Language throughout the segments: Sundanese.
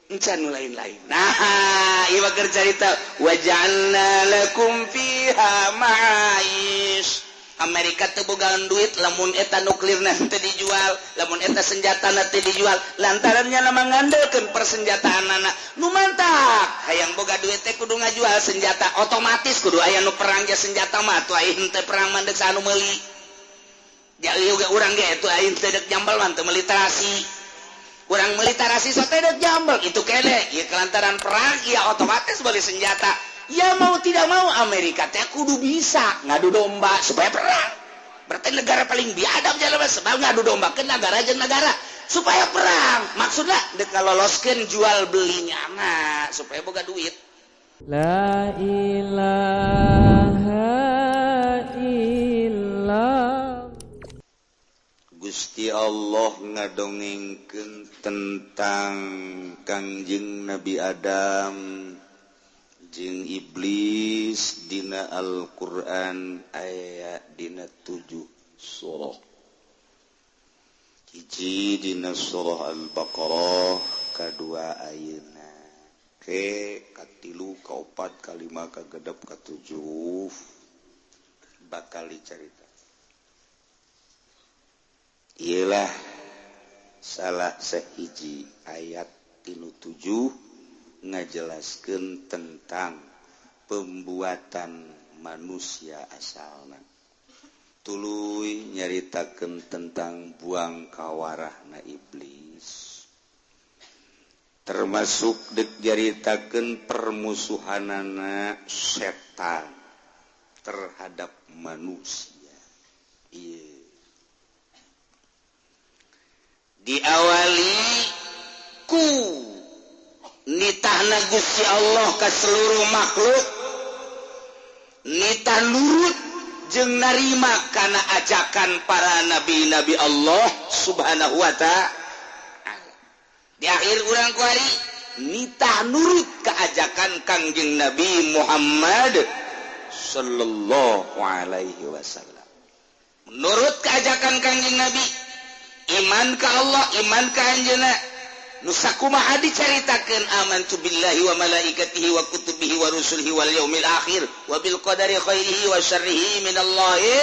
lain-lain. Nah iwa cerita waja'alna lakum fiha ma'aish. Amerika tebogaan duit lamun eta nuklir nanti dijual, lamun eta senjata nanti dijual, lantarannya nama ngandalkeun persenjataan anak nu mantap. Hayang boga duit teh kudu ngajual senjata, otomatis kudu aya nu perang ge senjata mah tuh aing teh perang mandek sanu meuli. Jadi juga urang ge atuh aing teh dek jambal mah teu meuli tarasi. Urang meuli tarasi so teh dek jambal itu kene, ieu kelantaran perang ya otomatis beli senjata. Ya mau tidak mau Amerika teh kudu bisa ngadu domba supaya perang. Berarti negara paling biadab jalan sebab ngadu domba ke negara jeung negara supaya perang. Maksudnya dek kaloloskeun jual belinya nah supaya boga duit. La ilaha illallah. Gusti Allah ngadongengkeun tentang Kangjeng Nabi Adam jeung iblis dina Al-Qur'an aya dina 7 surah. Hiji dina surah Al-Baqarah, kadua ayeuna ke katilu kaopat kalima kagenep katujuh bakal dicarita. Ialah salah sahiji ayat tinu 7 ngajelaskeun tentang pembuatan manusia asalna. Tuluy nyaritakeun tentang buang kawarahna iblis. Termasuk dek nyaritakeun permusuhanana setan terhadap manusia. Ieu. Diawali ku nitahna Gusti Allah ka seluruh makhluk, nitah nurut jeung narima kana ajakan para nabi-nabi Allah Subhanahu wa ta'ala. Di akhir urang kuari nitah nurut ka ajakan Kangjeng Nabi Muhammad sallallahu alaihi wasallam. Menurut ka ajakan Kangjeng Nabi, iman ka Allah, iman ka anjeunna nu sakumaha dicaritakeun amantu billahi wa malaikatihi wa kutubihi wa rusulihi wal yaumil akhir wa bil qadari khairihi wa syarrihi minallahi.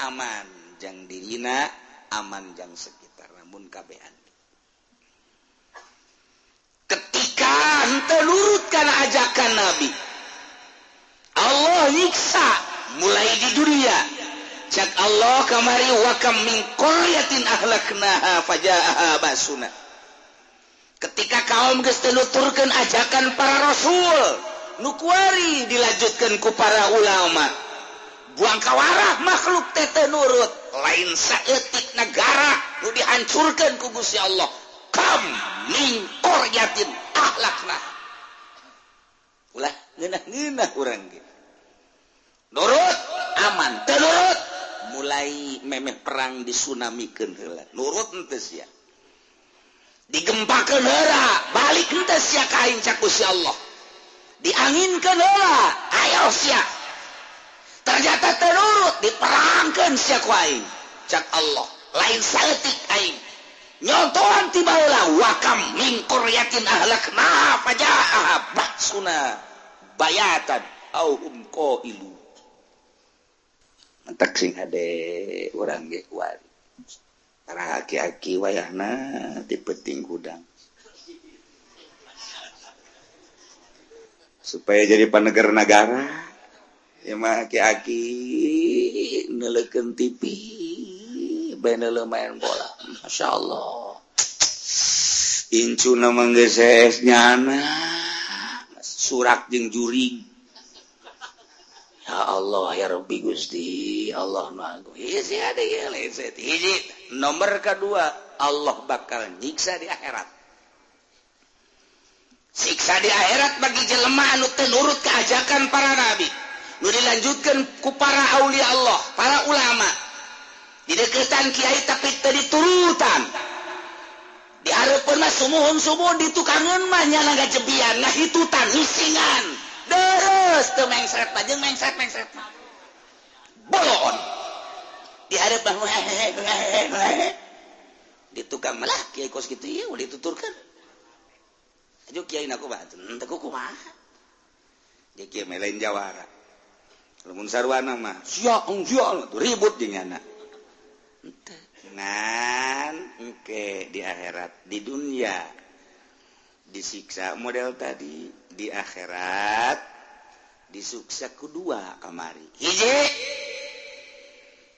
Aman jang dirina, aman jang sekitar, namun kabehan. Ketika henteu nurut kana ajakan Nabi, Allah nyiksa mulai di dunia. Cak Allah kamari wa kam min qaryatin ahlaknaha fajaaha basuna. Ketika kaum geus teu nuturkeun ajakan para rasul, nu kuari dilanjutkeun ku para ulama. Buang kawarah makhluk teh teu nurut, lain saeutik negara nu dihancurkeun ku Gusti Allah. Kam min qaryatin ahlaknaha. Ulah ngeunah-ngeunah urang ge. Nurut aman, teu nurut mulai memeh perang disunamikeun heula. Nurut henteu sia. Digempakeun heula, balik henteu sia ka aing cak Gusti Allah. Dianginkeun heula, aya sia. Ternyata teu nurut, diperangkeun sia ku aing cak Allah. Lain saeutik aing. Nyontohan ti baheula wa kam min qaryatin ahlakna fajaa baksuna bayatan au hum qailu. Mantak sing hade urang ge wari. Para aki-aki wayahna ti peuting gudang. Supaya jadi panegara-negara, ya mah aki-aki neulekeun TV, beneuleuh main bola. Masya Allah. Incuna mah geus nyana, surak jeung juring. Ya Allah, ya Rabbi Gusti, Allah Maha Hiji ada ya leset. Hiji, nomor kedua, Allah bakal nyiksa di akhirat. Siksa di akhirat bagi jelema anu teu nurut ka ajakan para nabi. Nu dilanjutkeun ku para aulia Allah, para ulama. Di deketan kiai tapi teu diturutan. Di hareupeun mah sumuhun-sumuhun ditukangeun mah nya ngajebian, ngahitutan, hisingan. Deres teu mengsret jeung mengsret bolon di hareup mah di tukang malah kiai kos kitu ieu dituturkeun ajo kiai aku batu teu kumaha dia kieu lain jawara lamun sarwana mah sia tuh ribut jeung nya henteu nan engke di akhirat di dunia disiksa model tadi di akhirat disuksa kedua kamari hiji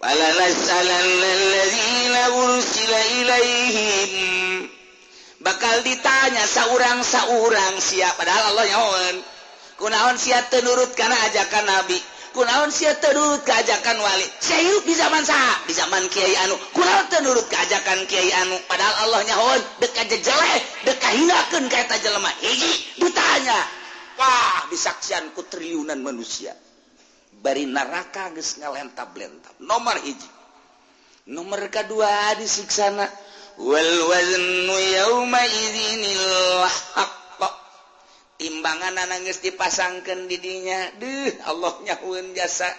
falanas'alannalladzina ursila ilaihim bakal ditanya saurang-saurang sia padahal Allah nyahoan kunaon sia teu nurut kana ajakan nabi kunaon sia teu nurut ka ajakan wali sia hirup di zaman saha di zaman kiai anu kunaon teu nurut ka ajakan kiai anu padahal Allah nyahoan deuk ka jejeleh deuk ka hinakeun ka eta jelema hiji ditanya wah disaksian ku triliunan manusia bari neraka geus ngalentap-lentap nomor hiji nomor kedua disiksana wal waznu yauma idzinil haqq timbangan anu geus dipasangkeun di dinya Allah nyahueun jasa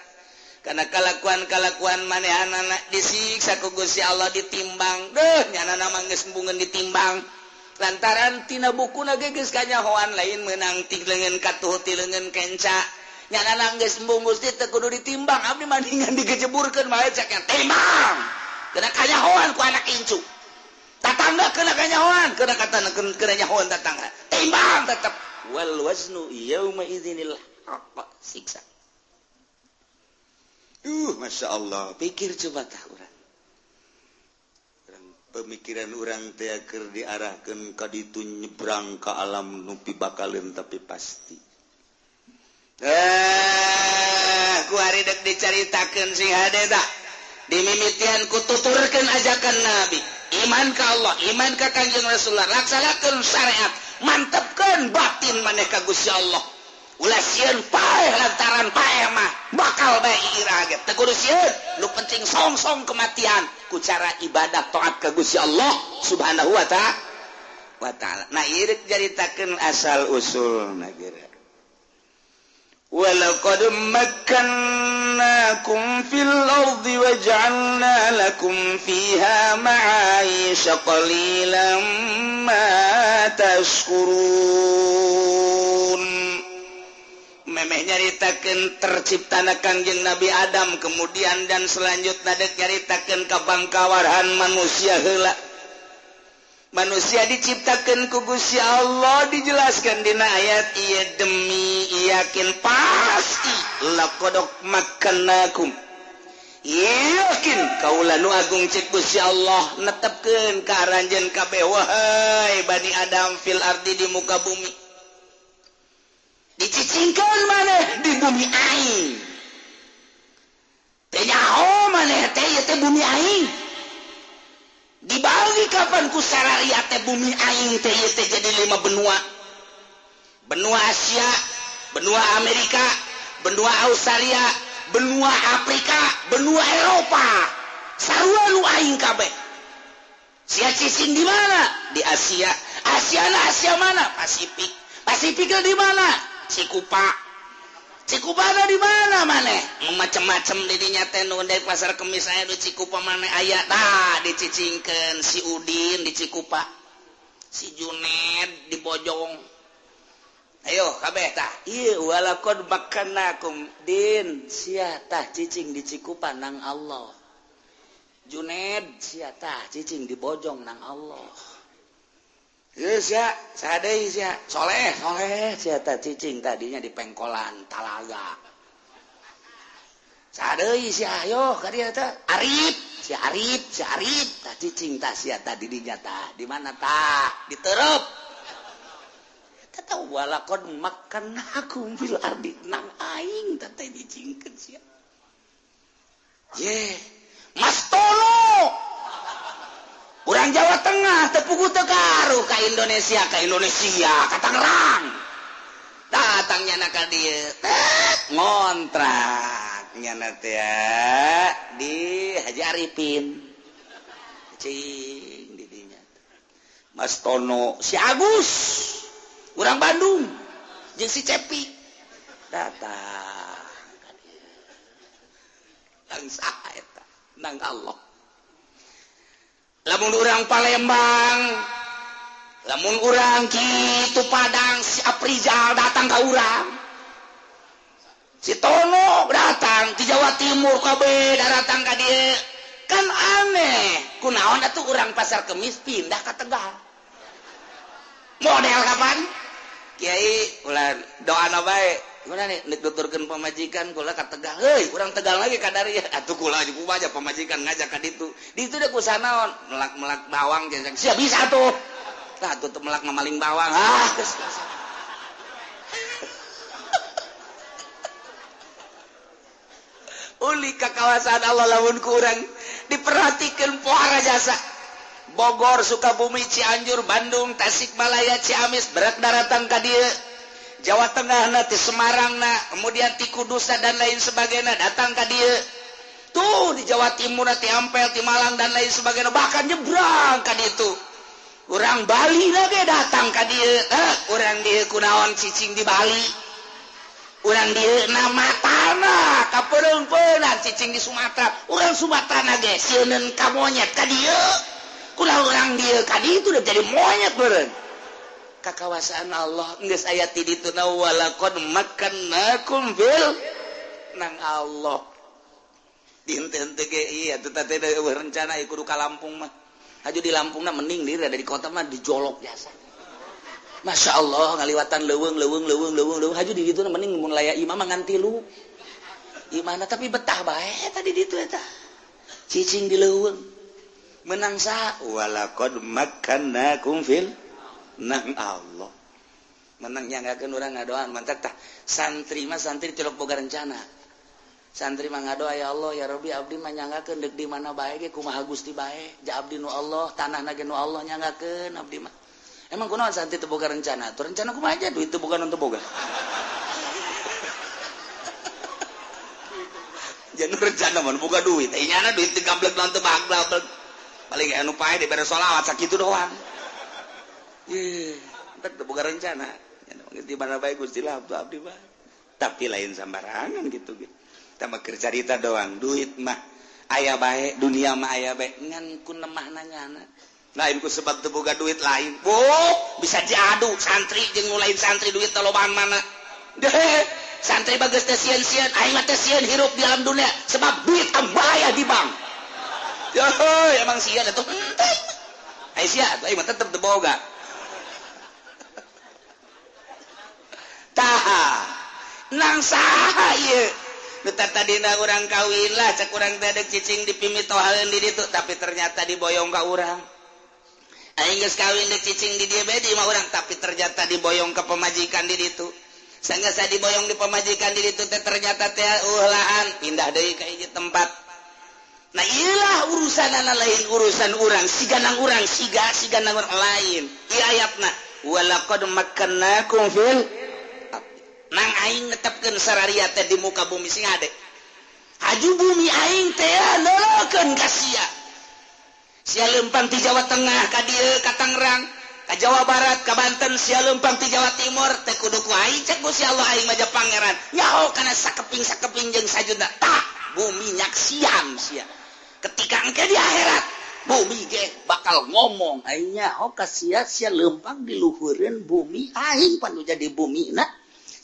kana kalakuan-kalakuan manehanana disiksa ku Gusti Allah ditimbang nyanana mah geus mbungeun ditimbang lantaran tina bukuna ge geus kanyahoan lain meunang ti leungeun katuh ti leungeun kenca nyanana geus embung Gusti teu kudu ditimbang abdi mandingan digejeburkeun bae cek timbang kena kanyahoan ku anak incu tatangga kena kanyahoan kena kataneun kena nyahoan tatangga timbang tetep wal waznu yauma idzinil haqq siksa Masya Allah pikir coba tah urang pemikiran urang teh keur diarahkeun ka ditu nyebrang ka alam nu pibakaleun tapi pasti ku hari dek dicaritakeun sing hade tah dimimitian ku tuturkeun ajakan nabi iman ka Allah iman ka Kanjeng Rasulullah laksanakeun syariat mantepkeun batin maneh ka Gusti Allah ulah sieun paeh lantaran paeh mah bakal bae irah ge teu kudu sieun nu penting song-song kematian ku cara ibadah taat ka Gusti Allah Subhanahu wa taala nah ieu jaritakeun asal usulna geura walaqad makkannakum fil ardi waj'alna lakum fiha ma'aisha qalilan ma tashkurun memeh nyaritakeun terciptana Kangjeng Nabi Adam kemudian dan selanjutnya dek nyaritakeun kabangkawarhan manusia heula manusia diciptakeun ku Gusti Allah dijelaskan dina ayat ieu demi yakin pasti laqad makkannakum yakin kaula nu agung cek Gusti Allah netepkeun ka aranjeun kabeh wahai Bani Adam fil ardi di muka bumi dicicingkeun maneh di bumi aing teh nyaho maneh teh ieu teh bumi aing dibagi kapan ku sarariat teh bumi aing teh ieu teh jadi 5 benua benua Asia benua Amerika benua Australia benua Afrika benua Eropa sarua nu aing kabeh sia cicing di mana di Asia Asia mana Pasifik di mana Cikupana di mana maneh macam-macam di dinya teh nu dari pasar kemis aya di Cikupa maneh aya tah dicicingkeun si Udin di Cikupa si Juned di Bojong ayo kabeh tah ieu walaqad makkannakum din sia tah cicing di Cikupa nang Allah Juned sia tah cicing di Bojong nang Allah sia sadei sia soleh sia tah cicing tadinya di Pengkolan Talaga sadei sia ayo ka dieu teh Arif tah cicing tah sia tah di dinya tah di mana tah di Teureub eta tah walaqad makkannakum fil ardi nang aing tah teh dicingkeun sia ye Mas Tono urang Jawa Tengah tepugu tekaru ka Indonesia ka Tangerang datangnya na ka dieu ngontrak nyana teh di Haji Arifin cing di dinya Mas Tono si Agus urang Bandung jeung si Cepi datang ka dieu nang saha eta nang Allah lamun urang Palembang lamun urang kitu Padang si Aprizal datang ke urang si Tono datang di Jawa Timur kabeh datang ka dieu kan aneh kunaon atuh urang Pasar Kemis pindah ke Tegal model kapan Kiai ulah doana bae gimana nih nek nuturkeun pamajikan kula ka Tegal heuy urang Tegal lagi kadari atuh kula juga aja pamajikan ngajak ka ditu teh ku sanaon melak bawang jeung sia bisa tuh tah atuh melak ngamaling bawang geus uli ka kawasan Allah lamun ku urang diperhatikeun pohara jasa Bogor, Sukabumi, Cianjur, Bandung, Tasikmalaya, Ciamis berak daratan ka dieu Jawa Tengah nanti Semarang kemudian ti Kudus dan lain sebagainya datang ke dia tuh di Jawa Timur nanti Ampel di Malang dan lain sebagainya bahkan nyebrang ke itu orang Bali lagi datang ke dia orang dia kunaon cicing di Bali orang dia nama tanah kapereung-peunan cicing di Sumatera orang Sumatera nage sieun ka monyet ka dia kunaon orang dia ka ditu udah jadi monyet beureun kakawasaan Allah geus aya ti dituna walaqad makkannakum fil nang Allah dinten teh ge ieu atuh teh rencana kudu ka Lampung mah haju di Lampungna mending diri ada di kota mah dijolok biasa Masya Allah ngaliwatan leuweung haju di dituna mending mun laya imam mah ngan 3 imana tapi betah bae tadi ditu eta cicing di leuweung menang saha walaqad makkannakum fil nang Allah menang nyanggakeun urang ngadoan mantap tah santri mah santri tilok boga rencana santri mah ngadoa ya Allah ya Rabbi abdi mah nyanggakeun deuk di mana bae ge kumaha Gusti bae ja abdi nu Allah tanahna ge nu Allah nyanggakeun abdi mah emang kunaon santri teu boga rencana tuh rencana kumaha aja duit teu boga nu teu boga jangan rencana mah boga duit inyana duit teu gablek lan teu baglek paling anu pae dibere sholawat sakitu doang entar teu boga rencana di mana bae Gusti lah abdi mah tapi lain sambarangan gitu kita mah keur carita doang duit mah aya bae dunia mah aya bae ngan ku nemah nanyana lain ku sebab teu boga duit lain bisa diadu santri jeung nu lain santri duit teh lobaan mana deh santri bageus teh sieun-sieun aing mah teh sieun hirup di alam dunia sebab duit aya di bank emang sieun atuh henteu ai sia aing mah tetep teu boga taha nang saha ieu nu tadina urang kawin lah cek urang teh deuk cicing dipimitohaeun di ditu tapi ternyata diboyong ka urang aing geus kawin deuk cicing di dieu bae di mah urang tapi ternyata diboyong ka pamajikan di ditu sanggeus diboyong di pamajikan di ditu teh ternyata teh lahan pindah deui ka hiji tempat nah iyalah urusanana lain urusan urang siganang urang siganang urang lain ieu ayatna walaqad makkannakum fil nang aing netepkeun sararia teh di muka bumi sing ade haju bumi aing teh neulekeun ka sia leumpang ti Jawa Tengah ka dieu ka Tangerang ka Jawa Barat ka Banten sia leumpang ti Jawa Timur teh kudu ku aing cek Gusti Allah aing mah pangeran nyaho kana sakeping jeung sajuna tah bumi nyaksian sia ketika engke di akhirat bumi ge bakal ngomong aing nyaho ka sia leumpang di luhureun bumi aing panu jadi bumina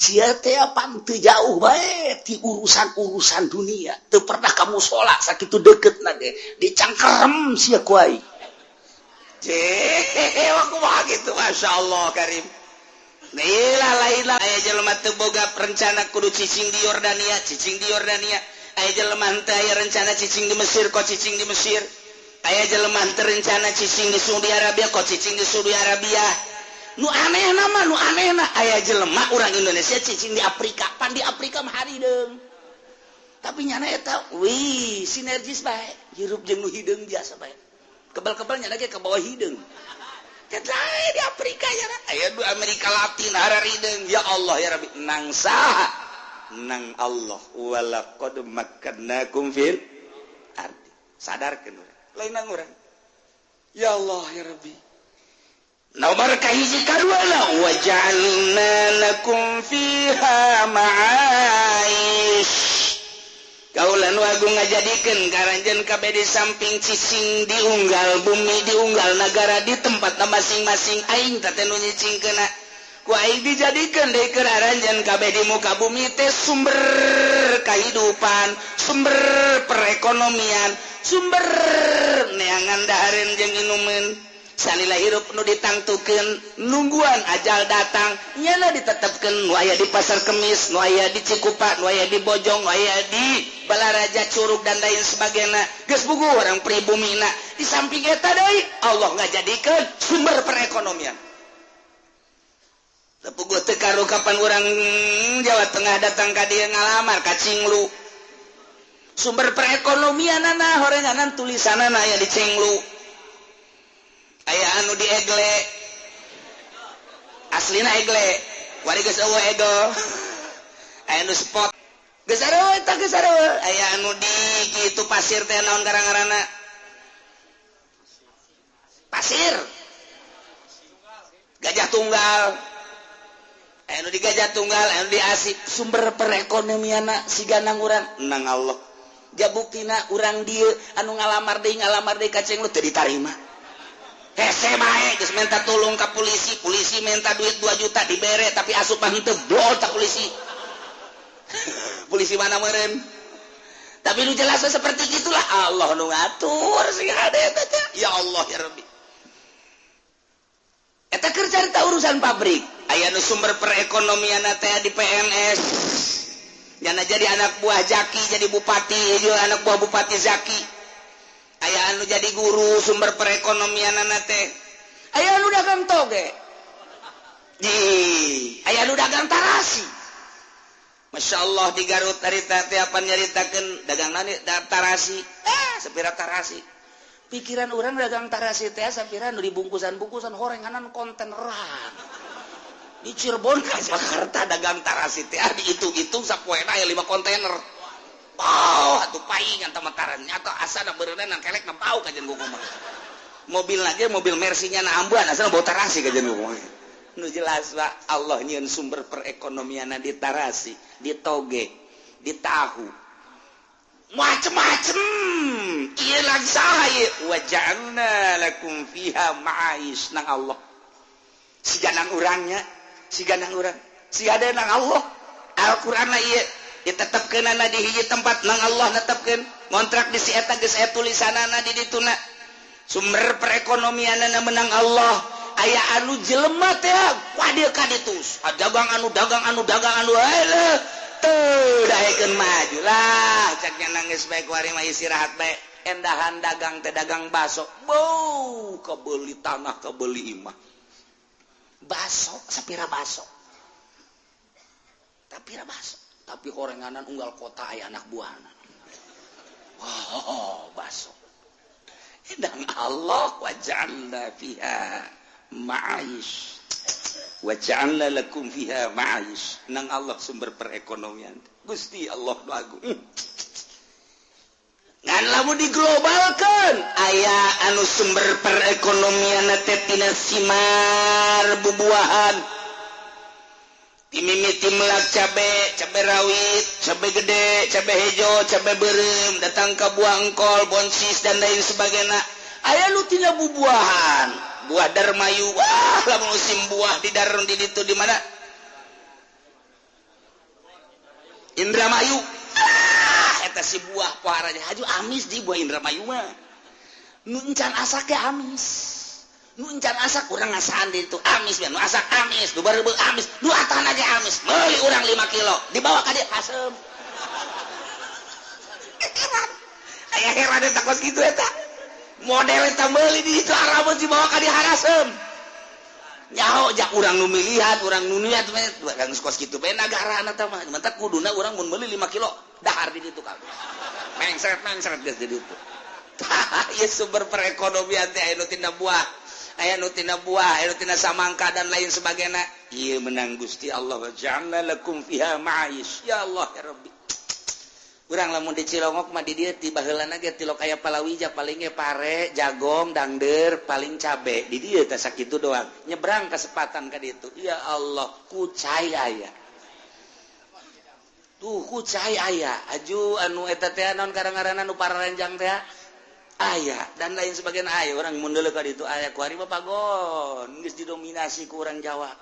sia teh pan teu jauh bae ti urusan dunia teu pernah kamu sholat sakitu deuketna ge dicangkerem sia ku aing kumaha kitu masyaallah karim lain aya jelema teu boga rencana kudu cicing di Yordania aya jelema teu aya rencana cicing di Mesir kok cicing di Mesir aya jelema teu rencana cicing di Saudi Arabia kok cicing di Saudi Arabia nu anehna aya jelema urang Indonesia cicing di Afrika pan di Afrika mah harideung tapi nyana eta sinergis bae hirup jeung nu hideung biasa bae kebal-kebal nyana ge ka bawah hideung ket lae di Afrika nyana aya di Amerika Latin harideung ya Allah ya Rabbi nang saha nang Allah walaqad makkannakum fil ardi sadarkeun lain nang urang ya Allah ya Rabbi nomor kahiji kadua lah waja'alna lakum fiha ma'aish kaulan wagung ngajadikeun karanjeun kabeh di samping cicing diunggal bumi diunggal negara di tempat masing-masing aing teh nu nyicingkeuna ku aing dijadikeun deui keur aranjeun kabeh di muka bumi teh sumber kehidupan sumber perekonomian sumber neangan dahareun jeung inumeun salila hirup nu ditangtukeun nungguan ajal datang nyana ditetepkeun nu aya di pasar kemis nu aya di Cikupa nu aya di Bojong nu aya di Balaraja Curug dan lain sebagainya geus bugu orang pribumina di samping eta deui Allah ngajadikeun sumber perekonomian tepuguh teu karu kapan urang Jawa Tengah datang ka dieu ngalamar ka Cinglu sumber perekonomianana horenganan tulisanana aya di Cinglu aya anu di Egle aslina Egle wari geus eueuh Egle aya nu spot geus areueuh eta geus areueuh aya anu di kitu pasir teh naon garang-garana pasir Gajah Tunggal aya nu di Gajah Tunggal aya nu di Asik sumber perekonomianna siganang urang nang Allah jabuktina urang dieu anu ngalamar deui ka Cenglu teu ditarima hese bae geus minta tulung ka polisi minta duit 2 juta dibere tapi asup mah henteu blol tak polisi polisi mana meureun tapi nu jelas seperti gitulah Allah nu ngatur sing hade eta ya Allah ya Rabbi eta keur carita urusan pabrik aya nu sumber perekonomianna teh di PNS nyana jadi anak buah Jaki jadi bupati jeung anak buah bupati Zaki aya anu jadi guru sumber perekonomianna teh aya anu dagang toge aya anu dagang tarasi Masya Allah di Garut harita teh apa nyaritakeun dagang nani tarasi sapira tarasi pikiran urang dagang tarasi teh sapira nu dibungkusan-bungkusan horenganan konteneran di Cirebon ka Jakarta dagang tarasi teh dihitung-hitung sapoena aya 5 kontainer atuh paing anta makaran nyata asana beureunan kelek na bau kajen gua mah mobil lagi mobil Mercy-nya na ambuan asana bau tarasi kajen gua mah nu jelas wa Allah nyieun sumber perekonomianna di tarasi di toge di tahu macem-macem ieu lagi saha ieu wa ja'alna lakum fiha ma'ais nang Allah siganang urangnya siganang urang sigade nang Allah Al-Qur'an lah ieu ditetepkeun di hiji tempat nang Allah netepkeun ngontrak di si eta geus aya tulisanana di dituna sumber perekonomianna menang Allah aya anu jelema teh wadieu ka ditu dagang anu teu daekeun maju lah cak nangis bae kuari mah istirahat bae endahan dagang teh dagang baso bau kebeuli tanah kebeuli imah baso sapira baso tapi horenganan unggal kota aya anak buahna baso dan Allah waja'alna fiha ma'aish waja'alna lakum fiha ma'aish nang Allah sumber perekonomian Gusti Allah nu agung ngan lamun diglobalkeun aya anu sumber perekonomian teh tina simar bubuahan timimiti melak cabe rawit, cabe gede, cabe hejo, cabe berem, datang ke buah engkol, bonsis dan lain sebagainya. Aya nu tina bubuahan, buah darmayu. Wah, lamun musim buah di darun di ditu di mana? Indramayu. Eta si buah pohara haju amis di buah Indramayu mah. Nu encan asake amis. Nu encan asak urang ngasaan di itu amis nu asak amis nu barebeug amis nu atana ge amis meuli urang 5 kilo dibawa ka dieu asem aya heran eta kos kitu eta model eta meuli di ditu arabot dibawa ka dieu harasem nyaho jak urang nu milihan urang nu niat urang kos kitu bae nagarana teh mah mantap kuduna urang mun meuli 5 kilo dahar di ditu ka mengseret geus di ditu ieu sumber perekonomian teh anu tina buah aya nu tina buah, aya nu tina samangka dan lain sebagainya. Ieu menang Gusti Allah wa ja'alna lakum fiha ma'aish. Ya Allah ya Rabbi. Urang lamun di Cilongok mah di dieu ti baheulana ge tilok aya palawija paling ge pare, jagong, dangder, paling cabe. Di dieu teh sakitu doang. Nyebrang kasepatan ka ditu. Ya Allah, kucai aya. tuh ku cai aya aju anu eta teh naon karangaranna nu pararenjang teh aya dan lain sebagainya aya orang mundur ka ditu aya ku ari mah pagon geus didominasi ku urang Jawa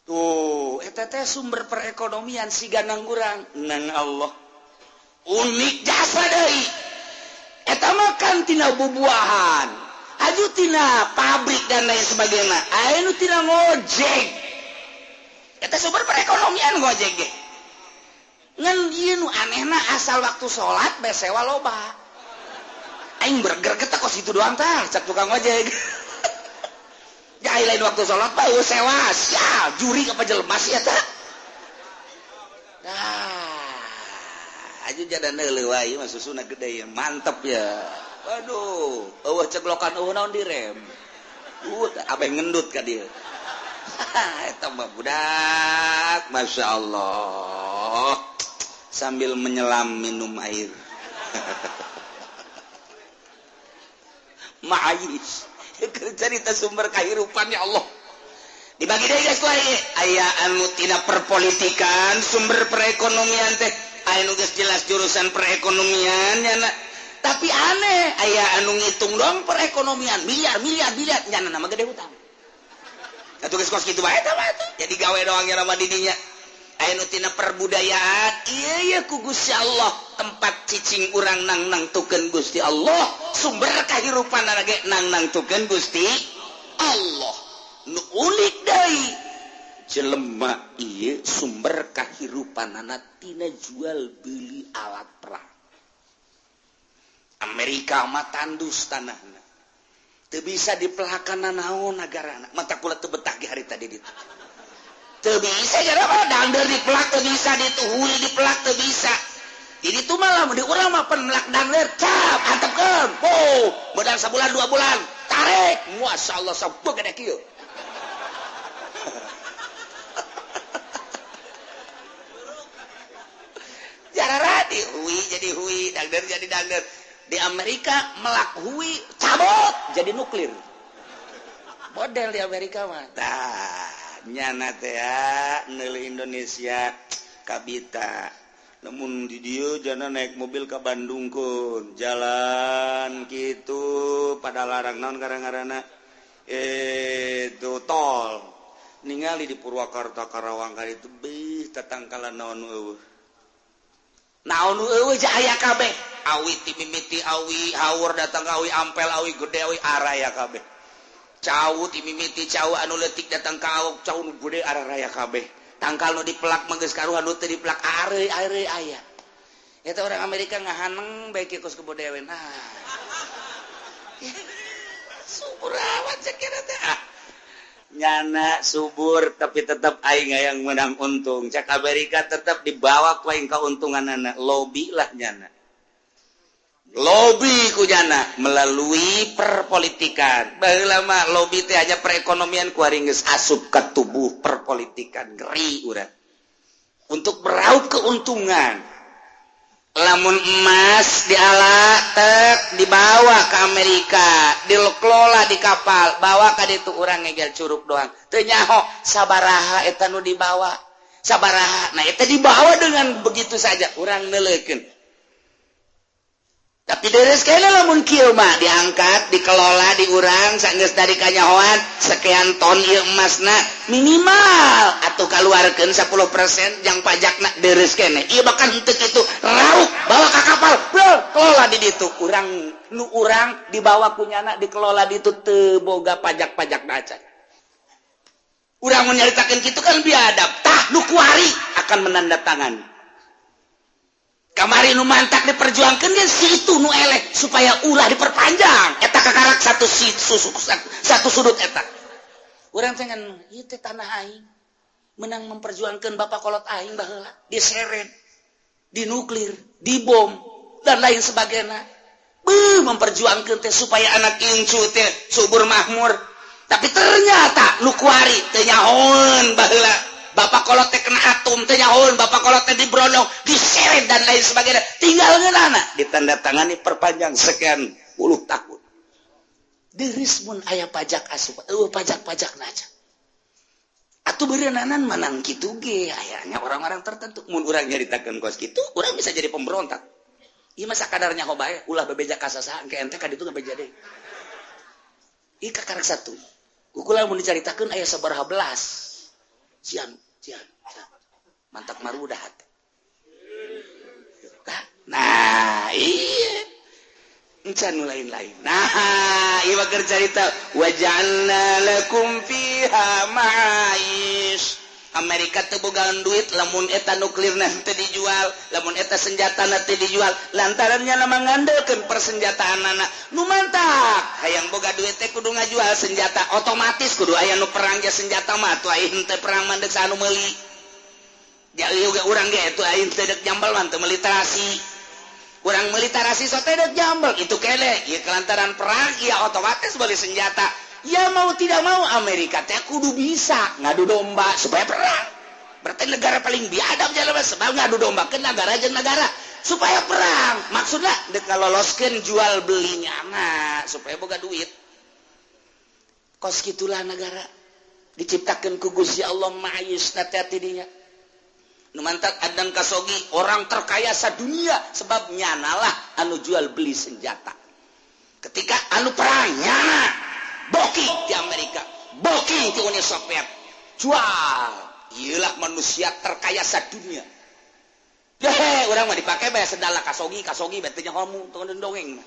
tuh eta teh sumber perekonomian siganang urang nang Allah unik jasa deui eta makan tina bubuahan aju tina pabrik dan lain sebagainya aya nu tina ngojek eta sumber perekonomian ngojek ge ngan ieu nu anehna asal waktu salat bae sewa loba aing berger teh kos itu doang tah cak tukang ojek ya lain waktu salat bae sewa sia juri apa jelema sia tah nah aju jadan deuleu wae mah susuna gede ya mantep ya waduh eueuh ceglokan eueuh naon direm abeh ngendut ka dieu eta mah budak masyaallah sambil menyelam minum air ma'ayis cerita sumber kehidupan ya Allah dibagi deh guys aya anu tina perpolitikan sumber perekonomian teh aya nu geus jelas jurusan perekonomian nya tapi aneh aya anu ngitung dong perekonomian miliar nya nama gede utang atuh geus kos kitu bae tah jadi gawe doang nya nama didinya aya nu tina perbudayaan ieu ku Gusti Allah tempat cicing urang nang-nangtukeun Gusti Allah sumber kahirupanna ge nang-nangtukeun Gusti Allah nu unik deui jelema ieu sumber kahirupanana tina jual beli alat perang Amerika mah tandus tanahna teu bisa dipelakana naon nagarana mata kula teu betah ge hari tadi ditu teu bisa jarang dangder dipelak teu bisa ditu huli dipelak teu bisa jadi itu malah di urang mah pen melak dangder cap antepkeun oh beudang sabulan 2 bulan tarik masyaallah sabeu gede kieu jarara di hui jadi hui dangder jadi dangder di Amerika melak hui cabut jadi nuklir model di Amerika mah tah nyana teh neuli Indonesia kabita namun di dieu jana naik mobil ke Bandung kun jalan gitu pada larang naon ngaranna itu tol ningali di Purwakarta Karawang kali itu beuh tatangkalan naon eueuh aya kabeh awi ti mimiti awi haur datang awi ampel awi gede awi araya kabeh cau ti mimiti cau anu leutik datang ka cau nu gede araya kabeh tangkal nu dipelak mah geus karuhan nu teu dipelak are aya eta orang Amerika ngahaneng bae kieu kos kebodewen subur awan cek teh nyana subur tapi tetap aing yang menang untung cak Amerika tetap dibawa ku aing kauntunganana lobby lah nyana lobby ku nyana melalui perpolitikan baheula mah lobby teh hanya perekonomian ku ari geus asup ka tubuh perpolitikan ngeri urang untuk meraup keuntungan lamun emas diala tek dibawa ke Amerika dikelola di kapal bawa ka ditu urang ngegel curug doang teu nyaho sabaraha eta nu dibawa sabaraha nah eta dibawa dengan begitu saja urang neuleukeun tapi deres kene lamun kieu mah diangkat dikelola di urang saenggeus dari kanyahoan sekian ton ieu emasna minimal atuh kaluarkeun 10% jang pajakna deres kene ieu bahkan henteu kitu rauk bawa ka kapal kelola di ditu urang nu urang dibawa ku nyana dikelola di ditu teu boga pajak-pajak acan urang mun nyaritakeun kitu kan biadab tah nu kuari akan menandatangani kamari nu mantak diperjuangkeun geus situ nu eleh supaya ulah diperpanjang eta kakarak satu sudut eta urang teh ngan ieu teh tanah aing menang memperjuangkeun bapak kolot aing baheula diseret dinuklir dibom dan lain sebagainya memperjuangkeun teh supaya anak incu teh subur makmur tapi ternyata nu kuari teu nyahoeun baheula bapak kolot teh kena atom teh nyahoeun bapak kolot teh dibrondong diseret dan lain sebagainya tinggal ngeunana ditandatangani perpanjang sekian puluh tahun deureus mun aya pajak asup pajak-pajak naja atuh beureunanan menang kitu ge ayanya orang-orang tertentu mun urang nyaritakeun kos kitu urang bisa jadi pemberontak ieu mah sakadarnya hobae ulah bebeja ka sasaha engke ente ka ditu ngabeja deui ieu kakarek satu ukulan mun dicaritakeun aya sabaraha belas cian mantap marudah nah iya encan lain-lain. Nah, ieu keur carita wa ja'alna lakum fiha ma'aish. Amerika teu bogaan duit lamun eta nuklirna teu dijual, lamun eta senjatana teu dijual, lantaran nya mangandeukeun persenjataanna. Nu mantap, hayang boga duit teh kudu ngajual senjata, otomatis kudu aya nu perang ge senjata mah atuh aing teh perang mandeg sanu meuli. Jadi juga urang ge atuh aing teh deuk jambal mah teu meuli terasi. Kurang militarasi sotedek jambel itu kele ya kelantaran perang ya otomatis beli senjata ya mau tidak mau Amerika teh kudu bisa ngadu domba supaya perang berarti negara paling biadab jalan sebab ngadu domba ke negara jeung negara supaya perang maksudnya dek loloskeun jual belinya nah supaya boga duit kos gitulah negara diciptakeun ku Gusti Allah ma'ayis hati-hati dinya nu mantap adan kasogi orang terkaya sadunia sebab nyanalah anu jual beli senjata ketika anu perang nyana boki di Amerika boki di Uni Soviet jual iyalah manusia terkaya sadunia orang mah dipakai bayar sendal kasogi betenya homu tong dongeng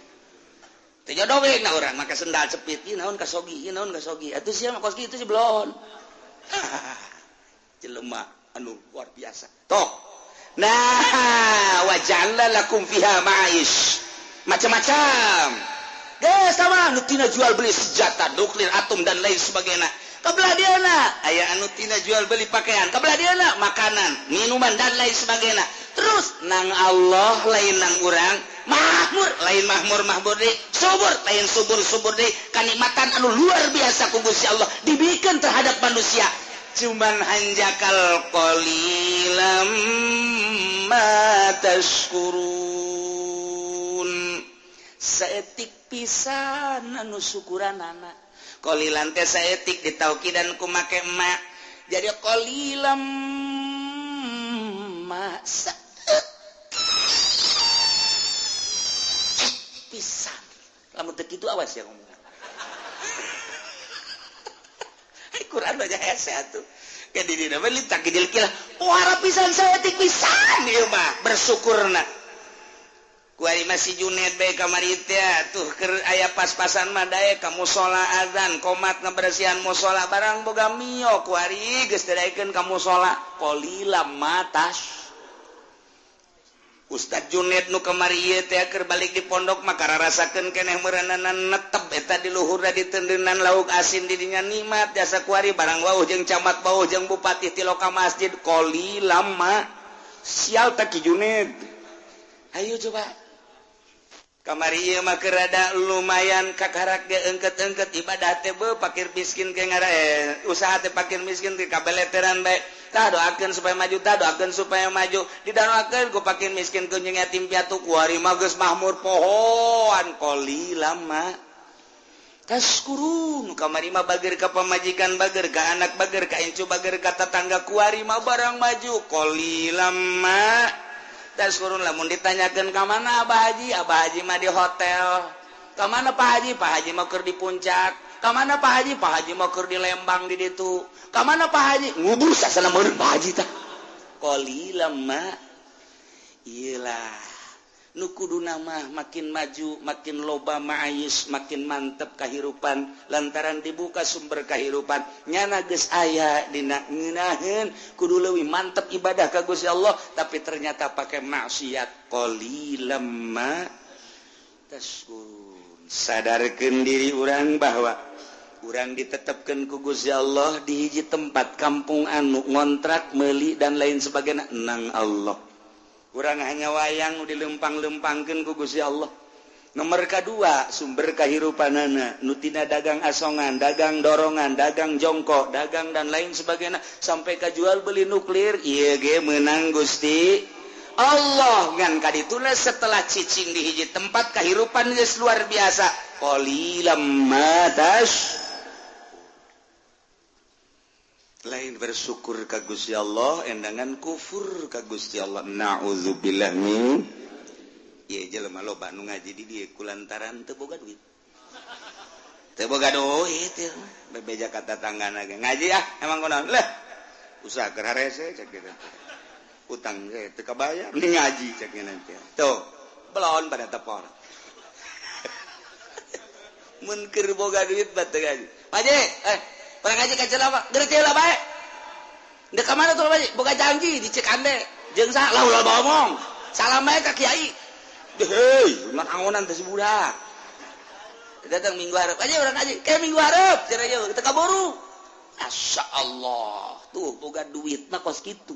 tanya dongeng nah orang make sendal cepit ieu naon kasogi atuh sia mah kos kitu sih belon jelema anu luar biasa. Toh. Nah, wa ja'alna lakum fiha ma'ish. Macam-macam. Geus sama anu tina jual beli senjata, nuklir, atom dan lain sebagainya. Kabelah diana aya anu tina jual beli pakaian, kabelah diana makanan, minuman dan lain sebagainya. Terus nang Allah lain nang urang, makmur lain makmur deui, subur lain subur deui, kanikmatan anu luar biasa ku Gusti Allah dibikeun terhadap manusia. Cuman hanjakal qalilam ma tashkurun saeutik pisan anu syukuranana qalilan teh saeutik ditaukidan ku make ma jadi qalilam ma pisan lamun teu kitu awas ya ngomong Quran baca hese atuh. Ke di dina mah litak kidil kilah. Wara pisan saeutik pisan ieu mah bersyukurna. Ku ari masih Junaid bae kamari teh tuh keur aya pas-pasan mah dae ka mushola azan qomat ngabersihan mushola barang boga mio ku ari geus daekeun ka mushola qalilam matas. Ustad Junaid nu kamari ieu teh keur balik di pondok mah kararasakeun keneh meureunana netep eta di luhurna ditendeunan lauk asin di dinya nikmat jasa kuari barang wauh jeung camat wauh jeung bupati ti loka masjid qalilam ma sial teh ki Junaid ayo coba kamari ieu mah keur rada lumayan kakarak ge eungket-eungket ibadah teh beuh fakir miskin ge ngara usaha teh fakir miskin teh kabeleteran bae tah doakeun supaya maju didanoakeun ku fakir miskin ku jeung yatim piatu kuari mah geus mahmur pohon qalilam ma taskurun kamari mah bager ka pamajikan bager ka anak bager ka incu bager ka tetangga kuari mah barang maju qalilam ma taskurun lamun ditanyakeun ka mana Abah Haji mah di hotel ka mana Pak Haji mah keur di puncak ka mana Pak Haji mah keur di Lembang di ditu ka mana Pak Haji ngubur sasana meureun Pak Haji tah qalilam ma iyalah nu kuduna mah makin maju makin loba ma'ayis makin mantep kahirupan lantaran dibuka sumber kahirupan nyana geus aya dina ngeunaheun kudu leuwih mantep ibadah ka Gusti Allah tapi ternyata pakai maksiat qalilam ma tashkurun sadarkeun diri urang bahwa urang ditetepkeun ku Gusti Allah di hiji tempat kampung anu ngontrak meuli dan lain sebagainya nang Allah urang hanya wayang dilempang-lempangkeun ku Gusti Allah. Nomor kedua sumber kahirupanana nu tina dagang asongan, dagang dorongan, dagang jongkok, dagang dan lain sebagainya sampai ka jual beli nuklir ieu ge meunang Gusti Allah ngan kadituna setelah cicing di hiji tempat kahirupan geus luar biasa qalilam ma tash lain bersyukur ka Gusti Allah endangan kufur ka Gusti Allah. Nauzubillah min ieu jelema loba nu ngaji di dieu kulantaran teu boga duit. Teu boga duit ya. Bebeja ka tatanggana ge ngaji emang kunaon lah. Usaha keur harese cek kitu. Utang ge teu kabayar ning ngaji cek nanti. Tuh, belon pada tepor. Mun keur boga duit bae ngaji. Paje, pernah ngaji ka jelema, gerti lah bae. Dek ka mana tuh bae? Boga janji di Cikande. Jeung sa lah ulah ngomong. Salam bae ka kiai. Hei, mah angonan teh budak. Datang minggu hareup. Aja urang ngaji. Kayak minggu hareup cenah ieu teu kaburu. Masyaallah. Tuh boga duit mah kos kitu.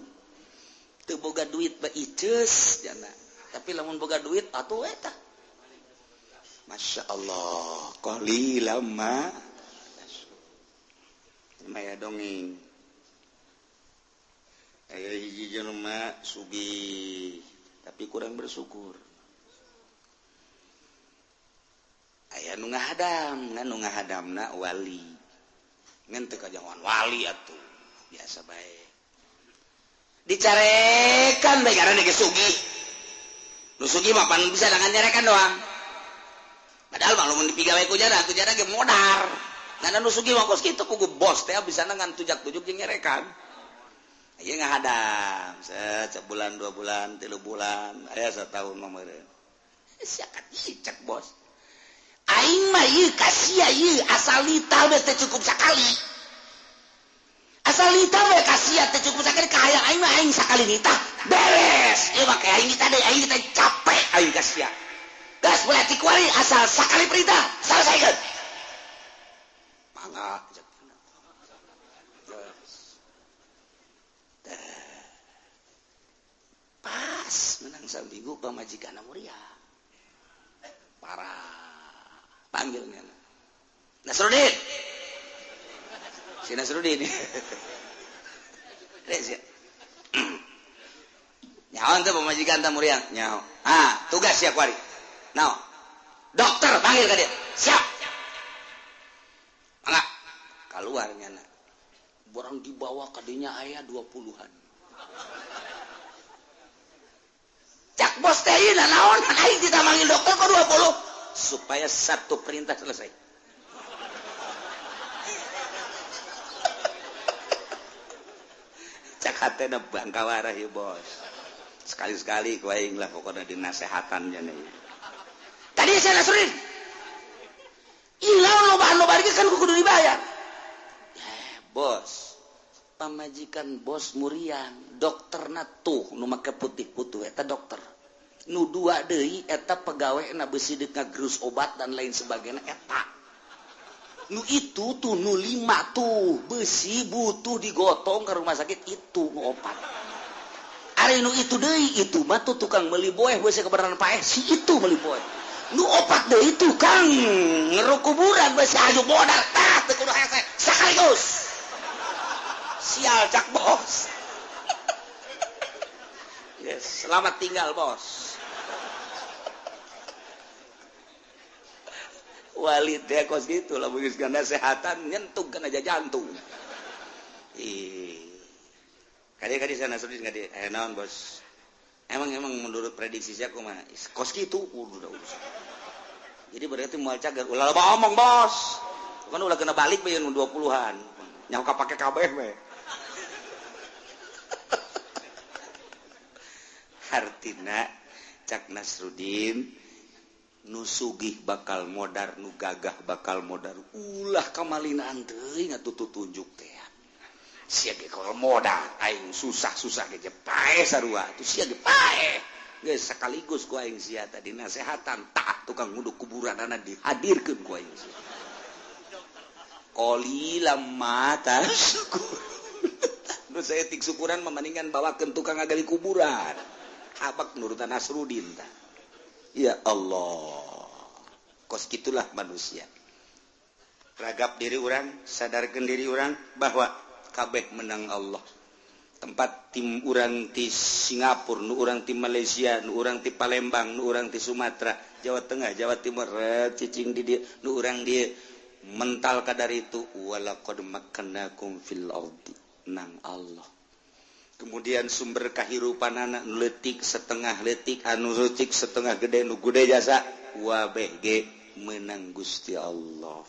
Teu boga duit mah iceus jana. Tapi lamun boga duit atuh eta. Masyaallah. Qalilam ma maya dongeng. Aya hiji jelema sugih tapi kurang bersyukur. Aya nu ngahadam, nu ngahadamna wali. Ngan teu kajangan wali atuh. Biasa bae. Dicarekan bae karana ge sugih. Nu sugih mah pan bisa dengan nyarekan doang. Padahal mah lamun dipigawe ku jana ge modar. Ngan nu sugih mah kos kitu ku bos teh bisa ngan tujak-tujuk jeung nyarekan. Aya ngahadam, sebulan 2 bulan, 3 bulan, aya satahun mah meureun. Siakat cek bos. Aing mah ieu kasia ieu asal lita we teh cukup sakali. Asal lita we kasia teh cukup sakali ka hayang aing mah aing sakali nitah beres. Ieu mah kayak aing nitah deui aing teh capek aing kasia. Gas boleh dikuari asal sakali perintah selesaikeun. Mangga cek. Pas menang sambigu pamajikanna muria. Parah. Panggilnya Nasruddin. Si Nasruddin. Reza. Nyaon teh pamajikan teh muriang? Nyaho. Tugas siap kuari. Naon? Dokter panggil ka dia. Siap. Mangga. Kaluar nyana. Borang dibawa ka dinya aya 20-an. Cak bos teh ieu naon? Aing ditamanggil dokter kok 20. Supaya satu perintah selesai. Cak hatena bangkawarah ya bos. Sekali-sekali ku aing lah pokoknya dinasehatannya nih. Tadi saya Nasruddin. Ilang loba kan kudu dibayar. Bos. Pamajikan bos murian, dokterna tuh nu make putih-putih eta dokter. Nu 2 deui eta pegawena beusi deuk ngagerus obat dan lain sebagainya eta. Nu itu tuh nu 5 tuh beusi butuh digotong ke rumah sakit itu nu opat. Ari nu itu deui itu mah tuh tukang meuli boeh beusi kebenaran paeh si itu meuli boeh. Nu opat deui tukang ngeru kuburan beusi aju modal tah teu kudu hese sakaligus. Sial cak bos. Yes, selamat tinggal bos. Walid teh kos gitu lah begitu kan kesehatan nyentuh kan aja jantung. Kadi sana sedih kadi naon bos. Emang menurut prediksi saya kumaha kos gitu udah urus. Jadi berarti moal cager ulah loba omong bos. Kan ulah kena balik bae 20-an. Nyaho kapake kabeh we. Artina cak Nasruddin nu sugih bakal modar nu gagah bakal modar ulah kamalinaan teuing atuh tunjuk teh sia ge kalau modal aing susah-susah ge pae sarua atuh sia ge pae geus sakaligus ku aing sia tadi nasehatan tak tukang nguduk kuburanana dihadirkeun ku aing sia qalilam mata syukur nu saya tik syukuran mendingan bawakeun tukang ngagali kuburan habak nurutan Nasruddin tah. Ya Allah, kos gitulah manusia. Ragap diri orang, sadarkan diri orang bahwa kabeh menang Allah. Tempat tim orang di Singapura, nu orang di Malaysia, nu orang di Palembang, nu orang di Sumatera, Jawa Tengah, Jawa Timur, cicing di dia, nu orang dia mental kadar itu. Walaqad makkannakum fil ardi. nang Allah. Kemudian sumber kahirupan anak letik setengah letik anu letik setengah gede nu gede jasa wabg menang Gusti Allah.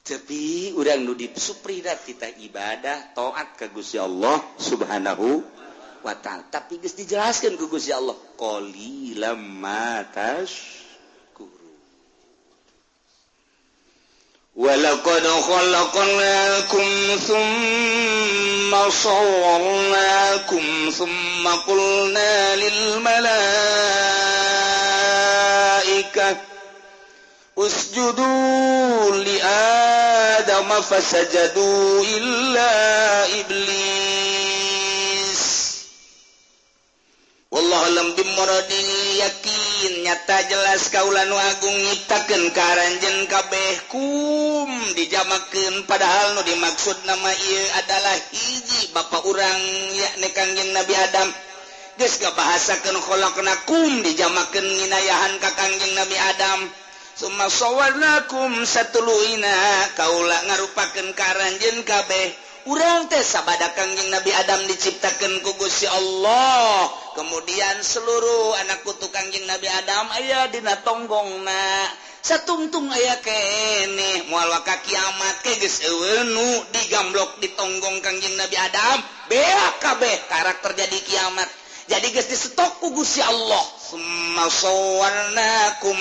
Tapi urang nu disuprida kita ibadah taat ka Gusti Allah Subhanahu wa ta'ala. Tapi geus dijelaskeun ku Gusti Allah qalilam ma وَلَقَدْ خَلَقْنَاكُمْ ثُمَّ صَوَّرْنَاكُمْ ثُمَّ قُلْنَا لِلْمَلَائِكَةِ اسْجُدُوا لِآدَمَ فَسَجَدُوا إِلَّا إِبْلِيسَ Wallahu a'lam bimuradi. Yakin nyata jelas kaula nu agung nyiptakeun karanjeun kabeh kum dijamakeun padahal nu dimaksud nama ieu adalah hiji bapa urang yakni Kangjeng Nabi Adam. Geus ngabahasakeun khalaqnakum dijamakeun nginayahan ka Kangjeng Nabi Adam. Summa sawwarnakum satuluina kaula ngarupakeun karanjeun kabeh. Urang teh sabada Kangjeng Nabi Adam diciptakeun ku Gusti Allah. Kemudian seluruh anak putu Kangjeng Nabi Adam aya dina tonggongna. Satungtung aya keneh moal ka kiamat ke geus eueun nu digamblok di tonggong Kangjeng Nabi Adam beak kabeh karakter jadi kiamat. Jadi geus disetok ku Gusti Allah. Summa sawwarnakum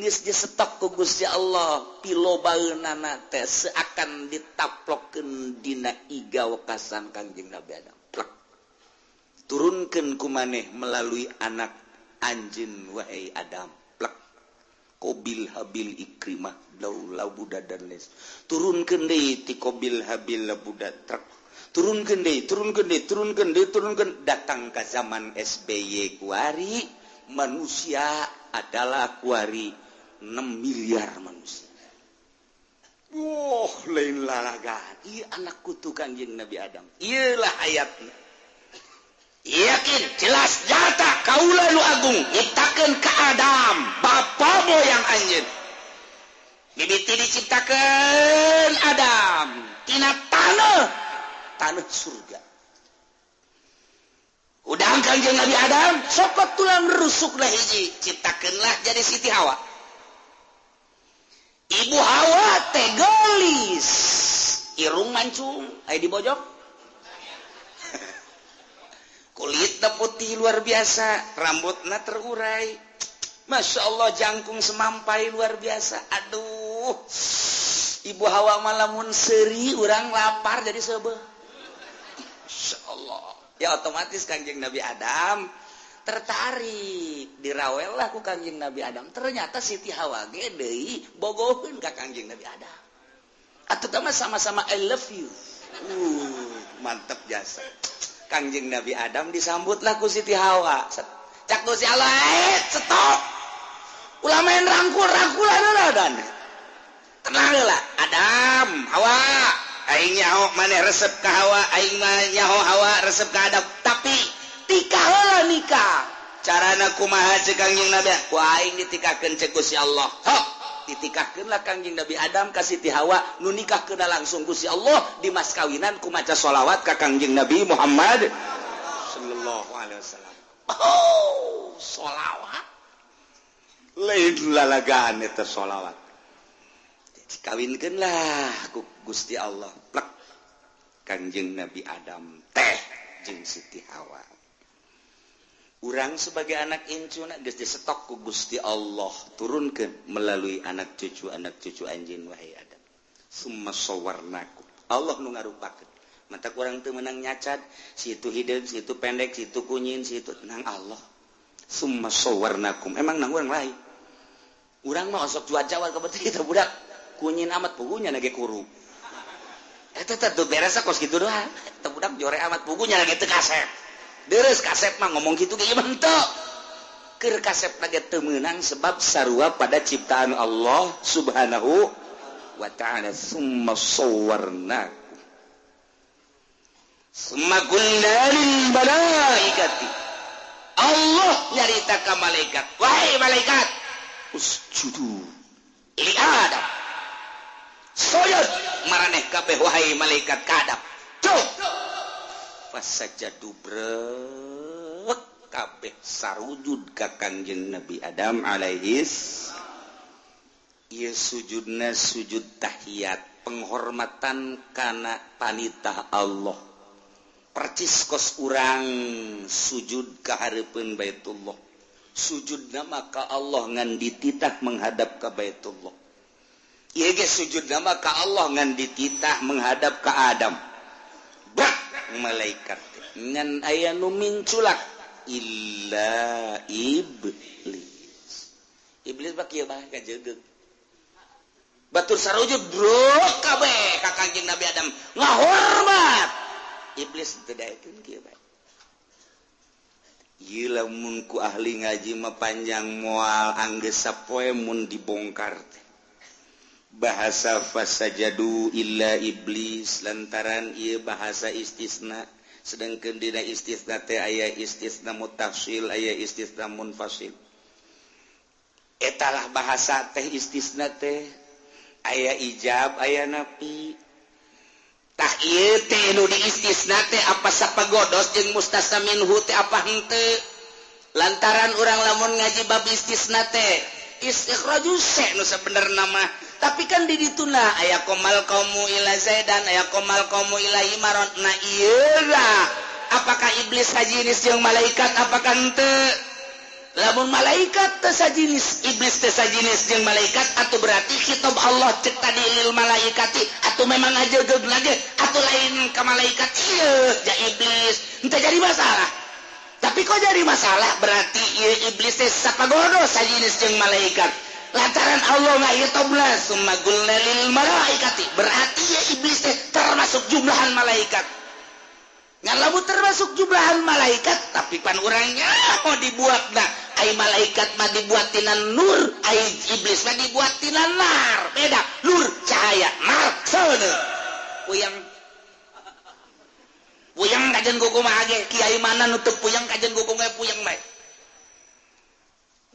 geus disetok ku Gusti Allah pilobaeunana teh seakan ditaplokkeun dina iga wekasan Kangjeng Nabi Adam. Turunkeun ku maneh melalui anak anjeun wahai Adam. Plek. Qabil Habil Ikrimah laulau budak dan les. Turunkeun deui ti Qabil Habil budak truk. Turunkeun deui, turunkeun datang ka zaman SBY kuari manusia adalah kuari 6 miliar manusia. Lain lalagan. Ieu anak kutu Kangjeng Nabi Adam. Ielah ayatna. Yakin jelas nyata kaula nu agung nyiptakeun ka Adam bapa moyang anjeun. Mimiti diciptakeun Adam tina taneuh surga. Udang Kangjeng Nabi Adam sokot tulang rusuklah hiji ciptakeunlah jadi Siti Hawa. Ibu Hawa teh gelis irung mancung aya di bojok. Kulitna putih luar biasa, rambutna terurai. Masya Allah jangkung semampai luar biasa. Aduh, Ibu Hawa malamun seri, urang lapar jadi sebeuh. Masya Allah. Ya otomatis Kangjeng Nabi Adam tertarik, dirawel lah ku Kangjeng Nabi Adam. Ternyata Siti Hawa ge deui bogoheun ka Kangjeng Nabi Adam. Atuh tama sama-sama I love you. Mantap jasa. Kangjeng Nabi Adam disambutlah ku Siti Hawa. Cak Gusti Allah, stop. Ulah main rangkul-rangkulan dan. Tenang heula, Adam, Hawa. Aing nyaho maneh resep ka Hawa, aing nyaho Hawa resep ka Adam. Tapi tikah heula nikah. Carana kumaha ceuk Kangjeng Nabi? Ku aing ditikakeun ceuk Gusti Allah. Sok. Ditikahkeunlah Kangjeng Nabi Adam ka Siti Hawa nu nikahkeunna langsung Gusti Allah di mas kawinan ku maca sholawat ka Kangjeng Nabi Muhammad sallallahu alaihi wasallam. Oh, sholawat lain lalagaan eta sholawat. Dikawinkeunlah ku Gusti Allah plek Kangjeng Nabi Adam teh jeung Siti Hawa. Urang sebagai anak incuna geus disetok ku Gusti Allah turunkeun melalui anak cucu anjeun wahai Adam. Summa sawwarnakum. Allah nu ngarupakeun. Mata urang teu meunang nyacad, si itu hideung, si itu pendek, si itu kunyin, si itu nang Allah. Summa sawwarnakum. Emang nang urang lain. Urang mah sok jual jawar ka beuti teh budak kunyin amat pugunya na ge kuru. Eta teh beres kos kitu doang. Teh budak jore amat pugunya lagi teu kasep. Deres kasep mah ngomong gitu kayak bentuk. Keur kasep lagi teu meunang sebab sarua pada ciptaan Allah Subhanahu wa ta'ala. Summa sawwarnakum. Summa qulna lil malaikati. Allah nyarita ka malaikat. Wahai malaikat, usjudu li Adam. sujud maraneh kabeh wahai malaikat kadap cuk fasajadu brek kabeh sarujud ka Kangjeng Nabi Adam alaihis ieu sujudna sujud tahiyat penghormatan kana panitah Allah percis kos urang sujud ka hareupeun Baitullah sujudna maka Allah ngan dititah menghadap ka Baitullah ieu ge sujudna maka Allah ngan dititah menghadap ka Adam brak malaikat ngan aya nu minculak illa iblis bak kieu mah kajegeug batur sarujud bro kabeh ka Kangjeng Nabi Adam ngahormat iblis teu daekeun kieu bae ieu lamun ku ahli ngaji mah panjang moal anggeus sapoe mun dibongkar teh bahasa fasajadu illa iblis lantaran ieu bahasa istisna sedangkeun dina istisna teh aya istisna mutafsil aya istisna munfasil eta lah bahasa teh istisna teh aya ijab aya nafi tah ieu teh nu di istisna teh apa sapagodos jeung mustasna minhu teh apa henteu lantaran urang lamun ngaji bab istisna teh istikhrajus nu sabenerna mah tapi kan di dituna aya komal qaumu ila zaidan aya komal qaumu ila imaron na ieu apakah iblis sajinis jeung malaikat apakah henteu lamun malaikat teh sajinis iblis teh sajinis jeung malaikat atuh berarti kitab Allah cek tadi lil malaikati atuh memang ajegeug lagi atuh lain ka malaikat ieu ja iblis henteu jadi masalah tapi kok jadi masalah berarti ieu iblis teh sapagodo sajinis jeung malaikat lantaran Allah ngahitobna summa qulna lil malaikati berarti ieu iblis teh termasuk jumlahan malaikat ngan lamun termasuk jumlahan malaikat tapi pan urangnya mau dibuatna ai malaikat mah dibuat tina nur ai iblis mah dibuat tina nar beda nur cahaya nar seuneu puyang kajen gugu mah age kiai mana nu teu puyang kajen gugu mah puyang bae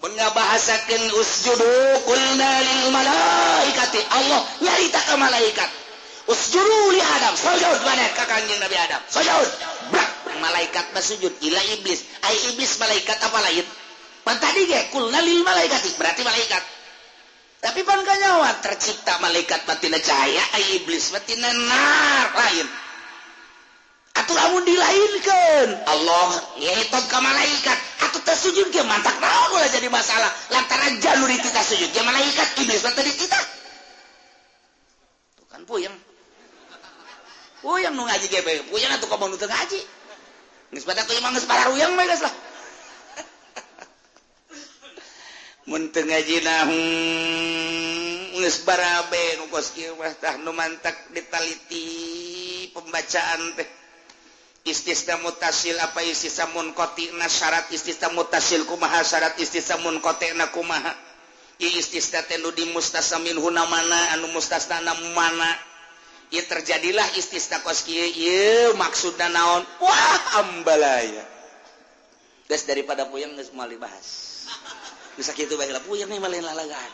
mun ngabahasakeun usjudu qulna lil malaikati Allah nyarita ka malaikat usjudu li Adam sujud maneh ka Kangjeng Nabi Adam sujud brak malaikat mah sujud ila iblis ai iblis malaikat apa lain pan tadi ge qulna lil malaikati berarti malaikat tapi pan kanyawa tercipta malaikat batina cahaya ai iblis batina nar lain atuh lamun dilainkeun Allah ngehitob ka malaikat atuh teu sujud ge mantak naon ulah jadi masalah lantaran jalur dititah sujud ge malaikat iblis mah teu dititah tuh kan puyeng nu ngaji ge bae puyeng atuh ka nu teu ngaji geus badak teh imam geus pararuyang bae geus lah mun teu ngajina geus barabe nu kos kieu mah tah nu mantak ditaliti pembacaan teh istisna mutasil apa istisna munqatina syarat istisna mutasil kumaha syarat istisna munqatina kumaha ieu istisna teh nu di mustasna minhu mana anu mustasna mana ieu terjadilah istisna kos kieu ieu maksudna naon wah ambalaya geus daripada puyeng geus moal dibahas geus sakitu bae lah puyeng mah lain lalagaan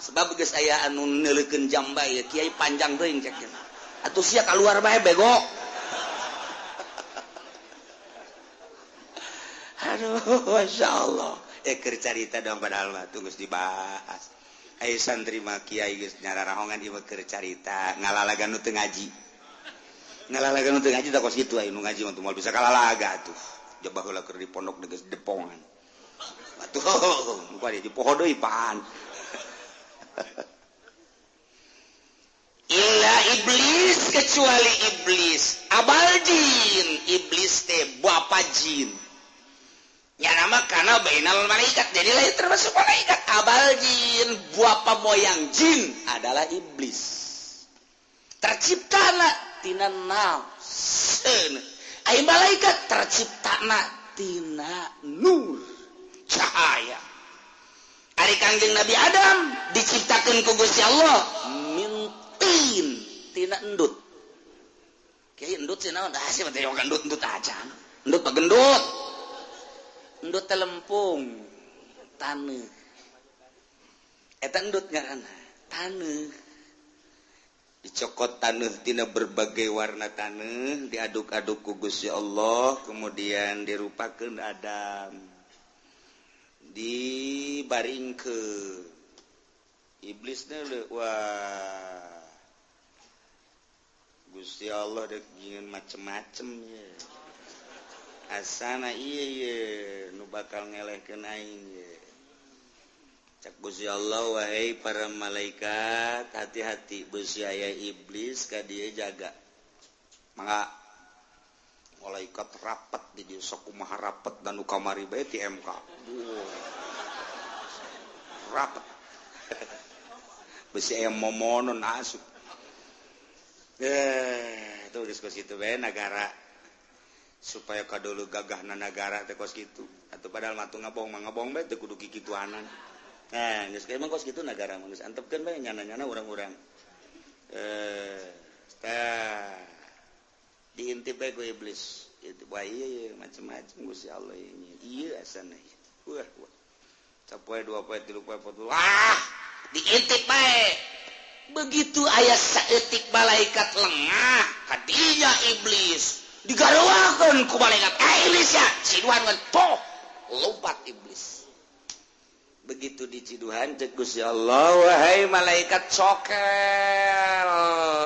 sebab geus aya anu neuleukeun jam bae kiai panjang teuing cek atuh sia kaluar bae bego aduh masya Allah keur carita dong padahal mah tunggu dibahas aya santri mah kiai geus nyararahongan ieu keur carita ngalalagan nu teu ngaji tak kos kitu aya nu ngaji mah moal bisa kalalaga atuh coba heula keur di pondok geus depongan atuh muka dia di poho deui pan illa iblis kecuali iblis abal jin iblis teh bapa jin ya nama karena bainal malaikat jadi lain termasuk malaikat abal jin bapa moyang jin adalah iblis terciptana tina nafseun ai malaikat terciptana tina nur cahaya ari Kangjeng Nabi Adam diciptakeun ku Gusti Allah min tin tina endut kiai endut sih naon dah sih mah teh endut aja endut mah gendut endut teh lempung taneuh eta endut ngaranna taneuh dicokot tanah tina berbagai warna tanah, diaduk-aduk ku Gusti Allah, kemudian dirupakeun Adam, dibaringkeun iblisna wah Gusti Allah dek jieun macem-macem ya. Asana iya ye nu bakal ngelehkeun aing ye. Cak Gusti Allah wahai para malaikat hati-hati beus aya iblis ka dieu jaga. Mangga malaikat rapat di dieu sok kumaha rapat dan nu kamari bae ti MK. Rapat. Beus aya momonon asup. Tuh diskusi itu bae negara supaya kadulu gagahna negara teh kos kitu atuh padahal matu ngabong bae teh kudu kikituanan. Geus emang kos kitu negara mah geus antepkeun bae nyana-nyana urang-urang. Diintip bae ku iblis. Itu bae ieu macam-macam Gusti Allah ini. Ieu asana ieu. Wah. Sapoe 2 poe 3 poe 4. Diintip bae. Begitu aya saeutik malaikat lengah kadinya iblis. Digarewakeun ku malaikat iblis ya ciduhan ngan poh lompat iblis begitu diciduhan cek Gusti Allah wahai malaikat cokel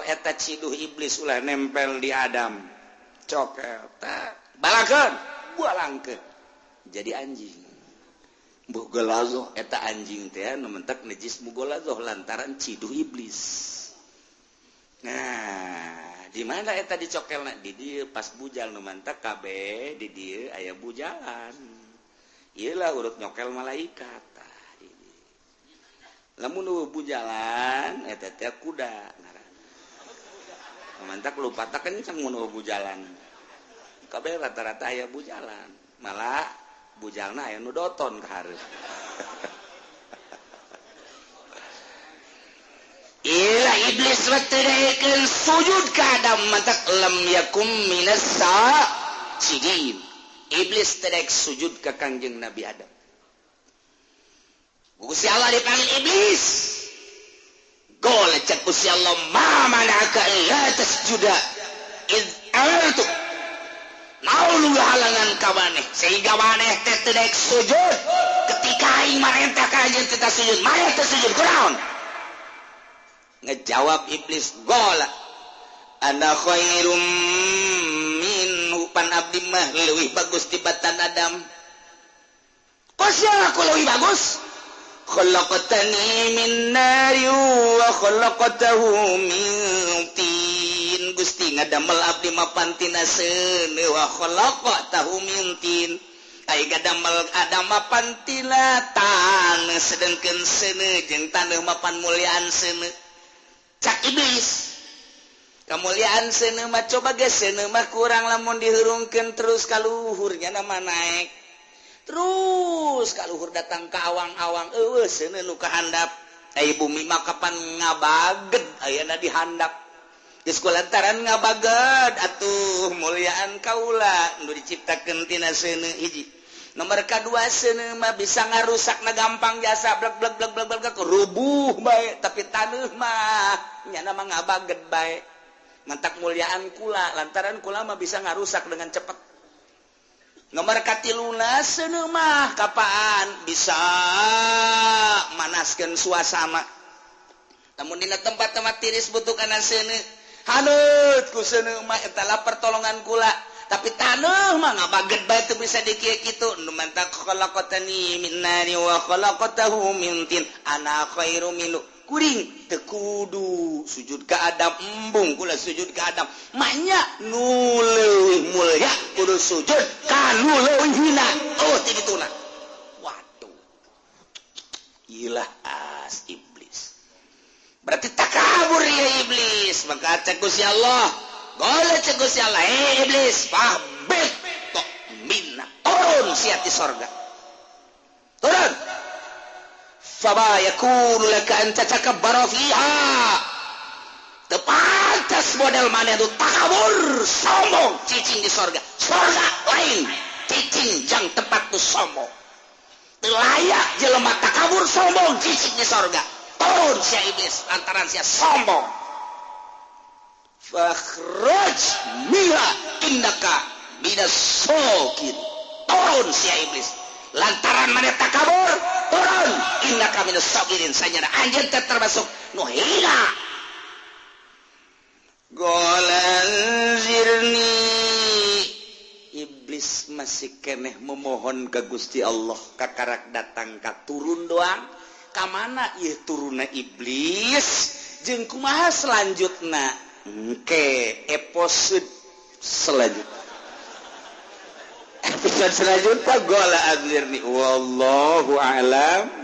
eta ciduh iblis ulah nempel di Adam cokel tak balakeun bualangkeun jadi anjing bugolazoh eta anjing teh nu mentek najis bugolazoh lantaran ciduh iblis. Nah di mana eta dicokelna di dieu pas bujal nu mantak kabeh di dieu aya bujalan. Ieu lah urut nyokel malaikat tah di dieu. Lamun nu bujalan eta teh kuda ngaranna. Mantak lupata kan mun nu bujalan. Kabeh rata-rata aya bujalan. Malah bujalna aya nu doton ka hareup. Ila iblis watrekeun sujud ka Adam mantak lam yakum minas sajidin. Iblis terek sujud ka Kangjeng Nabi Adam. Gusti Allah dipanggil iblis. Gol cek Gusti Allah ma manaka la tasjuda id amartu. Naulu halangan ka maneh sehingga maneh teh terek sujud ketika aing marentah ka anjeun teh sujud. Maneh teh sujud kunaon? Ngejawab iblis gola ana khairum minhu pan abdi mah leuwih bagus tibatan Adam kosial aku leuwih bagus khalaqtani min nari wa khalaqtahu min tin Gusti ngadamel abdi mah pantina seuneu wa khalaqtahu min tin ai gadamel Adam mah pantina taneuh sedengkeun seuneu jeung taneuh mah pan mulyaan seuneu cak iblis kemuliaan seuneu mah coba geus seuneu mah kurang lamun dihurungkeun terus ka luhur nya nama naik terus ka luhur datang ka awang-awang eueuh seuneu nu kahandap ai bumi mah kapan ngabaged ayeuna dihandap geus kulantaran ngabaged atuh muliaan kaula nu diciptakeun tina seuneu hiji nomor kadua seuneu mah bisa ngarusakna gampang jasa blek rubuh bae tapi taneuh mah nya mah ngabaged bae mantak muliaan kula lantaran kula mah bisa ngarusak dengan cepat. Nomor katiluna seuneu mah kapaan bisa manaskeun suasana namun dina tempat-tempat tiris butuh kana seuneu haneut ku seuneu mah eta lah pertolongan kula tapi taneuh mah ngabaged bae teu bisa dikieu kitu nu mantak khalaqatani min nari wa khalaqatahu min tin ana khairu minhu kuring teu kudu sujud ka Adam embung kula sujud ka Adam mahnya nu leuwih mulya kudu sujud ka nu leuwih hina oh ti dituna waduh ilah as iblis berarti takabur ya iblis maka cek Gusti Allah golek cek Gusti Allah iblis fahbit tok minna turun sia ti sorga turun fama yakunu laka an tatakabbara fiha tepantas model mana itu takabur sombong cicing di sorga lain cicing jang tempat tu sombong layak jelema takabur sombong cicing di sorga turun sia iblis lantaran sia sombong fakhraj minha innaka minas sokin. Turun si iblis lantaran mana takabur, turun innaka minas sokirin. Sanyana anjeun teh termasuk nu hina. Golan zirni, iblis masih keneh memohon ke Gusti Allah kakarak datang ka turun doang. Kamana ieu turunna iblis jeung kumaha selanjutna engke episode selanjutnya. Episode selanjutnya gola azirni wallahu a'lam.